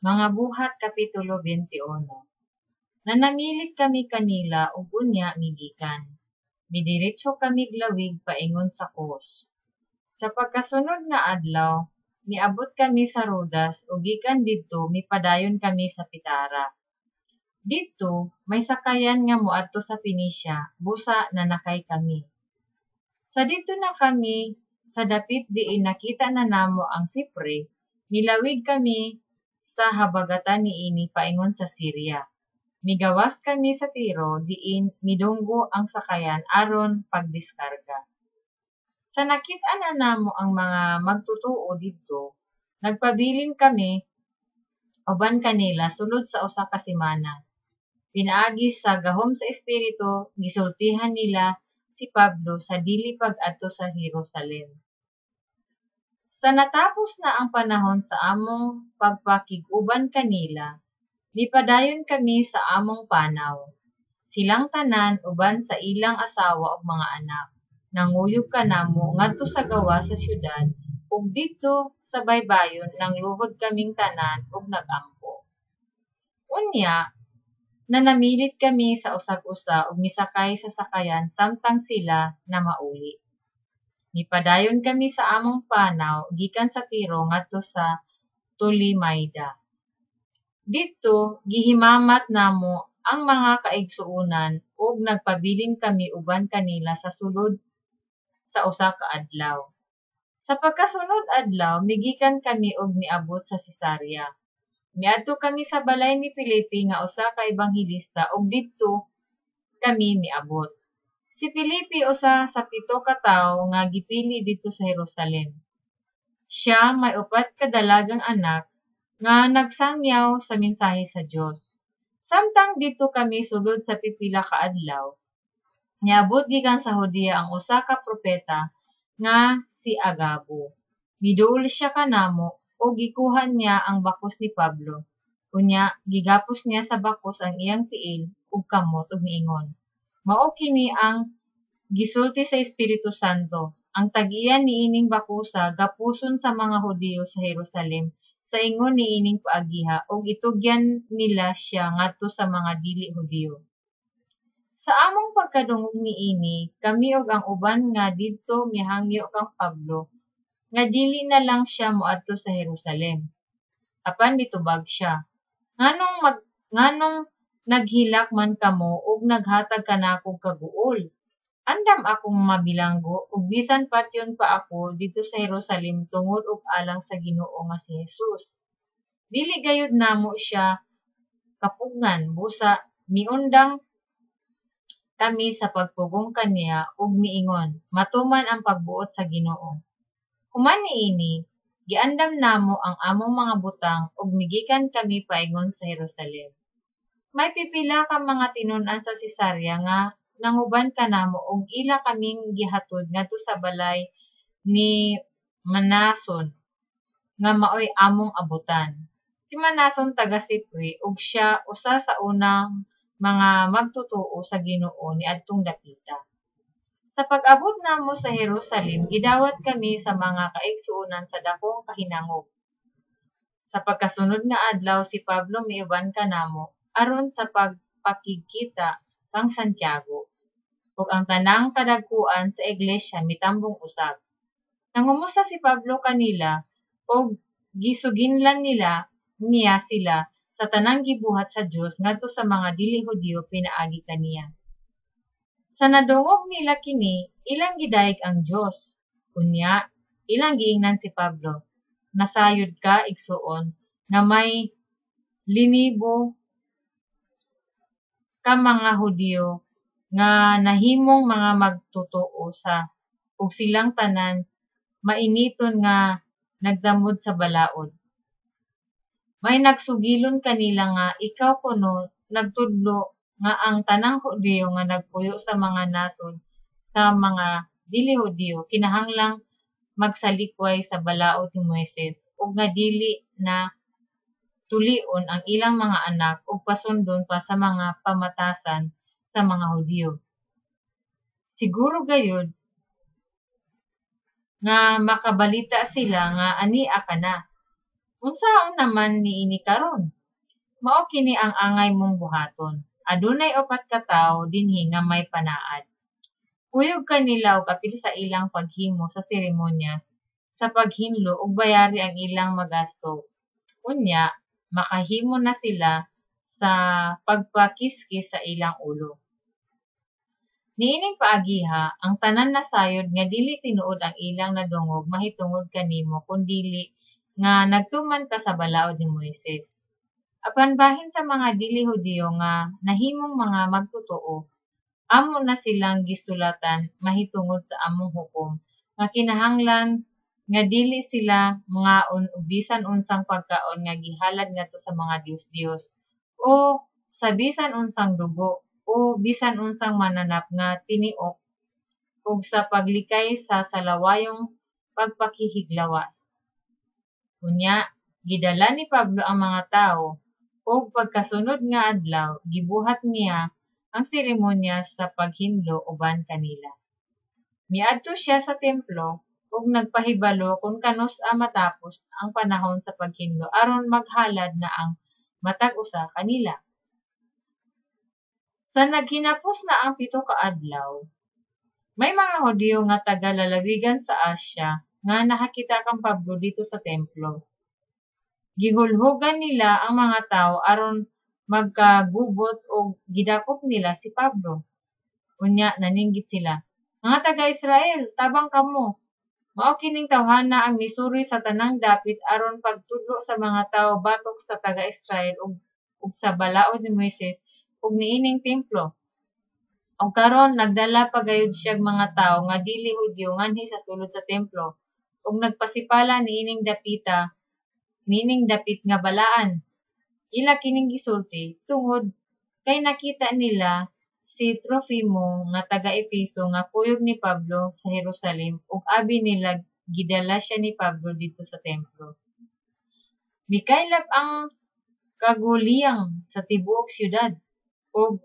Mga Buhat Kapitulo 21. Nanamilit kami kanila ug unya migikan. Midiretso kami glawig paingon sa Kos. Sa pagkasunod nga adlaw, miabot kami sa Rodas ug gikan didto mipadayon kami sa Pitara. Didto may sakayan nga moadto sa Phoenicia, busa nanakay kami. Sa didto na kami sa dapit diin nakita na namo ang Sipre, milawig kami sa habagatan niini paingon sa Syria. Migawas kami sa Tiro diin midunggo ang sakayan aron pagdiskarga. Sa nakita na namo ang mga magtutuo didto, nagpabilin kami uban kanila sulod sa usa ka semana. Pinaagi sa gahom sa espiritu, gisultihan nila si Pablo sa dili pag-adto sa Jerusalem. Sa natapos na ang panahon sa among pagpakig-uban kanila, mipadayon kami sa among panaw. Silang tanan uban sa ilang asawa ug mga anak. Nanguyog kanamo ngadto sa gawa sa syudad ug didto sa baybayon nangluhod kaming tanan ug nagampo. Unya, nanamilit kami sa usag-usa ug misakay sa sakayan samtang sila na mauli. Mipadayon kami sa among panaw gikan sa Tiro ngadto sa Tolimaida. Dito gihimamat namo ang mga kaigsuonan ug nagpabilin kami uban kanila sa sulod sa usa ka adlaw. Sa pagkasunod adlaw migikan kami ug miabot sa Cesarea. Miadto kami sa balay ni Felipe nga usa ka ebanghelista ug didto kami miabot. Si Felipe usa sa 7 ka tawo nga gipili didto sa Jerusalem. Siya may 4 ka dalagang anak nga nagsangyaw sa mensahe sa Dios. Samtang dito kami sulod sa pipila ka adlaw, niabot gikan sa Judea ang usa ka propeta nga si Agabo. Miduol siya kanamo o gikuha niya ang bakos ni Pablo. Unya gigapos niya sa bakos ang iyang tiil ug kamot ug miingon, mao kini ang gisulti sa Espiritu Santo. Ang tag-iyan niining bakusa gapuson sa mga Hudiyo sa Jerusalem sa ingon niining paagiha ug itugyan nila siya ngadto sa mga dili Hudiyo. Sa among pagkadungog niini, kami ug ang uban nga didto mihangyo kang Pablo nga dili na lang siya moadto sa Jerusalem. Apan mitubag siya. Nganong naghilak man kamo ug naghatag kanako kaguol. Andam akong mabilanggo ug bisan patyon pa ako dito sa Jerusalem tungod og alang sa Ginoo nga si Jesus. Dili gayud namo siya kapugngan, busa miundang kami sa pagpugong kaniya ug miingon, matuman ang pagbuot sa Ginoo. Human niini, giandam namo ang among mga butang ug migikan kami paingon sa Jerusalem. May pipila ka mga tinun-an sa Cesarea nga nanguban kanamo ug ila kaming gihatod ngadto sa balay ni Manason nga maoy among abutan. Si Manason taga Sipre ug siya usa sa unang mga magtutuo sa Ginoo niadtong dapita. Sa pag-abot namo sa Jerusalem, gidawat kami sa mga kaigsuonan sa dakong kahinangog. Sa pagkasunod nga adlaw si Pablo miuban kanamo aron sa pagpakigkita kang Santiago, ug ang tanang kadagkuan sa iglesia mitambong usab. Nangumusta si Pablo kanila, ug gisuginlan niya sila sa tanang gibuhat sa Dios ngadto sa mga dili Hudiyo pinaagi kaniya. Sa nadungog nila kini, ilang gidayeg ang Dios. Unya, ilang giingnan si Pablo, nasayod ka igsuon nga may linibo ka mga Hudiyo nga nahimong mga magtutuo sa ug silang tanan mainiton nga nagdamod sa balaod. May nagsugilon kanila nga ikaw kuno nagtudlo nga ang tanang Hudiyo nga nagpuyo sa mga nasod sa mga dili Hudiyo kinahanglang magsalikway sa balaod ni Moises ug nga dili na tulion ang ilang mga anak ug pasundon pa sa mga pamatasan sa mga Hudiyo. Siguro gayud nga makabalita sila nga ania ka na. Unsaon naman niini karon? Mao kini ang angay mong buhaton. Adunay 4 ka tawo dinhi nga may panaad. Kuyog kanila og apil sa ilang paghimo sa seremonyas sa paghinlo ug bayari ang ilang magasto. Unya, makahimo na sila sa pagpakiskis sa ilang ulo. Niining paagiha, ang tanan nasayod nga dili tinuod ang ilang nadungog mahitungod kanimo kundili nga nagtuman ka sa balaod ni Moises. Apan bahin sa mga dili Hudiyo nga nahimong mga magtotoo, amo na silang gisulatan mahitungod sa among hukom nga kinahanglan nga dili sila mangaon og bisan unsang pagkaon nga gihalad ngadto sa mga dios-dios o sa bisan unsang dugo o bisan unsang mananap nga tiniok ug sa paglikay sa salawayong pagpakihiglawas. Unya, gidala ni Pablo ang mga tawo ug pagkasunod nga adlaw gibuhat niya ang seremonya sa paghinlo uban kanila. Miadto siya sa templo ug nagpahibalo kung kanus-a matapos ang panahon sa paghinlo aron maghalad na ang matag usa kanila. Sa naghinapos na ang 7 ka adlaw, may mga Hudiyo nga taga-lalawigan sa Asya nga nakakita kang Pablo dito sa templo. Gihulhugan nila ang mga tawo aron magkagubot o gidakop nila si Pablo. Unya, naninggit sila. Mga taga-Israel, tabang kamo. Mao kining tawhana ang misuri sa tanang dapit aron pagtudlo sa mga tawo batok sa taga-Israel ug sa balaod ni Moises ug niining templo. Og karon nagdala pagayud siya mga tawo nga dili Hudiyo nganhi sa sulod sa templo ug nagpasipala niining dapit nga balaan. Ila kining gisulti tungod kay nakita nila si Trofimo nga taga-Efeso nga kuyog ni Pablo sa Jerusalem ug abi nila gidala siya ni Pablo dito sa templo. Mikaylap ang kaguliyang sa tibuok syudad ug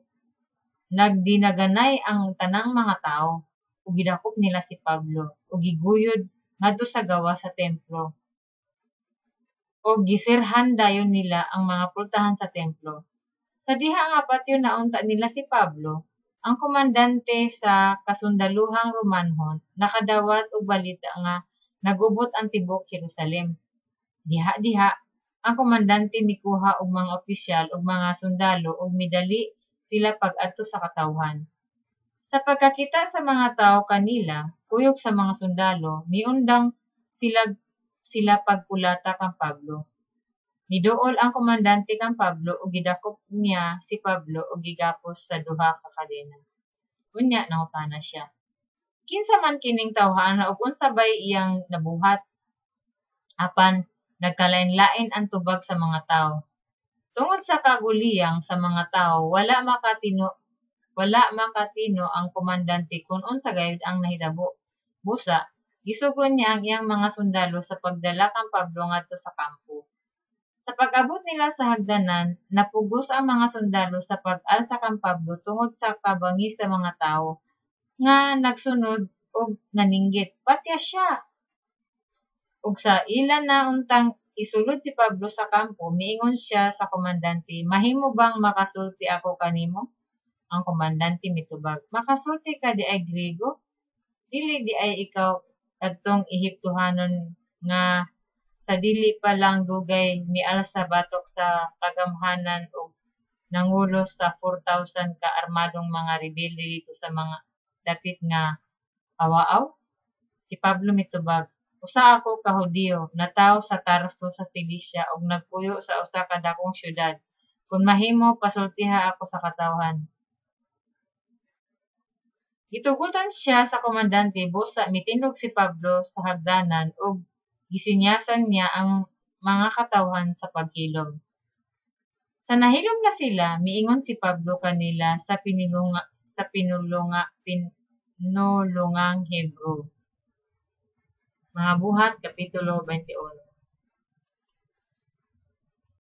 nagdinaganay ang tanang mga tao ug gidakop nila si Pablo ug giguyod ngadto sa gawa sa templo. O gisirhan dayon nila ang mga pultahan sa templo. Sa diha nga patyo naunta nila si Pablo, ang komandante sa kasundaluhang Romanhon nakadawat og balita nga nagubot ang tibuok Jerusalem. Diha, ang komandante mikuha og mga opisyal ug mga sundalo ug midali sila pag-adto sa katawhan. Sa pagkakita sa mga tawo kanila, kuyog sa mga sundalo, miundang sila pagpulata kang Pablo. Niduol ang komandante kang Pablo ug gidakop niya si Pablo ug gigapos sa duha ka kadena. Unya nangutana siya. Kinsa man kining tawhana ug unsa bay iyang nabuhat? Apan nagkalain-lain ang tubag sa mga tawo. Tungod sa kaguliyang sa mga tawo, wala makatino ang komandante kung unsa gayud ang nahitabo. Busa, gisugon niya ang iyang mga sundalo sa pagdala kang Pablo ngadto sa kampo. Sa pag-abot nila sa hagdanan, napugos ang mga sundalo sa pag-alsa kang Pablo tungod sa kabangis sa mga tawo nga nagsunod ug naninggit. Patya siya! Ug sa ilan na untang isulod si Pablo sa kampo, miingon siya sa komandante, mahimo bang makasulti ako kanimo? Ang komandante mitubag, makasulti ka di ay Griego? Dili di ay ikaw kadtong Ehiptohanon nga sa dili pa lang dugay mialsa batok sa kagamhanan ug nangulos sa 4,000 ka armadong mga rebelde dito sa mga dapit nga awaaw? Si Pablo mitubag, usa ako ka Hudiyo, natawo sa Tarso sa Cilicia ug nagpuyo sa usa ka dakong syudad. Kung mahimo, pasultiha ako sa katawhan. Gitugutan siya sa komandante busa mitindog si Pablo sa hagdanan ug gisinyasan niya ang mga katawhan sa paghilom. Sa nahilom na sila, miingon si Pablo kanila sa pinulungang Hebrew. Mga Buhat, Kapitulo 21.